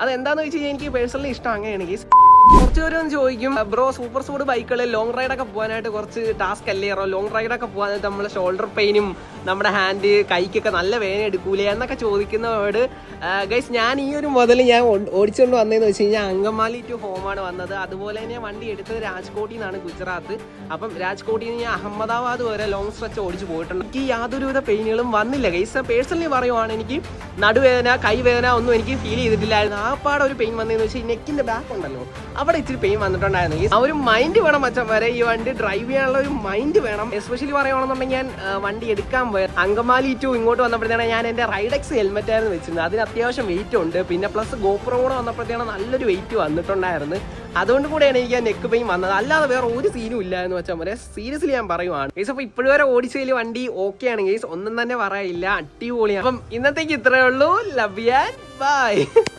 അതെന്താണെന്ന് വെച്ച് കഴിഞ്ഞാൽ എനിക്ക് പേഴ്സണലി ഇഷ്ടം അങ്ങനെയാണ് ഗൈസ്. കുറച്ച് പേരൊന്നും ചോദിക്കും ബ്രോ സൂപ്പർ സ്പോർട് ബൈക്കുകളിൽ ലോങ് റൈഡൊക്കെ പോകാനായിട്ട് കുറച്ച് ടാസ്ക് അല്ലേ ബ്രോ, ലോങ് റൈഡൊക്കെ പോകാനായിട്ട് നമ്മുടെ ഷോൾഡർ പെയിനും നമ്മുടെ ഹാൻഡ് കൈക്കൊക്കെ നല്ല വേദന എടുക്കൂലേ എന്നൊക്കെ ചോദിക്കുന്നവരോട് ഗൈസ്, ഞാൻ ഈ ഒരു മുതൽ ഞാൻ ഓടിച്ചുകൊണ്ട് വന്നതെന്ന് വെച്ച് കഴിഞ്ഞാൽ അങ്കമാലി ടു ഹോമാണ് വന്നത്. അതുപോലെ തന്നെ വണ്ടി എടുത്തത് രാജ്കോട്ടിൽ നിന്നാണ്, ഗുജറാത്ത്. അപ്പം രാജ്കോട്ടിൽ നിന്ന് ഞാൻ അഹമ്മദാബാദ് വരെ ലോങ് സ്ട്രെച്ച് ഓടിച്ച് പോയിട്ടുണ്ട്. എനിക്ക് യാതൊരുവിധ പെയിനുകളും വന്നില്ല ഗൈസ്. പേഴ്സണലി പറയുവാണ്, എനിക്ക് നടുവേദന കൈവേദന ഒന്നും എനിക്ക് ഫീൽ ചെയ്തിട്ടില്ലായിരുന്നു. ആ പാടെ ഒരു പെയിൻ വന്നതെന്ന് വെച്ചാൽ നെക്കിന്റെ ബാക്ക് ഉണ്ടല്ലോ, അവിടെ ഇച്ചിരി പെയിൻ വന്നിട്ടുണ്ടായിരുന്നു. ആ ഒരു മൈൻഡ് വേണം മച്ചാൻ വരെ, ഈ വണ്ടി ഡ്രൈവ് ചെയ്യാനുള്ള ഒരു മൈൻഡ് വേണം. എസ്പെഷ്യലി പറയുകയാണെന്നുണ്ടെങ്കിൽ ഞാൻ വണ്ടി എടുക്കാൻ പോയത് അങ്കമാലി ടു ഇങ്ങോട്ട് വന്നപ്പോഴത്തേക്കാണ് ഞാൻ എൻ്റെ റൈഡെക്സ് ഹെൽമെറ്റ് ആയിരുന്നു വെച്ചിരുന്നത്. അതിന് അത്യാവശ്യം വെയിറ്റ് ഉണ്ട്. പിന്നെ പ്ലസ് ഗോപ്രോ കൂടെ വന്നപ്പോഴത്തേക്കാണ് നല്ലൊരു വെയിറ്റ് വന്നിട്ടുണ്ടായിരുന്നു. അതുകൊണ്ട് കൂടെയാണ് എനിക്ക് ആ നെക്ക് പെയിൻ വന്നത്. അല്ലാതെ വേറെ ഒരു സീനും ഇല്ലായിരുന്നു വെച്ചാൽ വരെ. സീരിയസ്ലി ഞാൻ പറയുവാണ് ഗൈസ്. അപ്പോൾ ഇപ്പോഴും വരെ ഓടിച്ചതിൽ വണ്ടി ഓക്കെ ആണ് ഗൈസ്, ഒന്നും തന്നെ പറയില്ല, അടിപൊളിയാണ്. അപ്പം ഇന്നത്തേക്ക് ഇത്രയേ ഉള്ളൂ. Love you and by.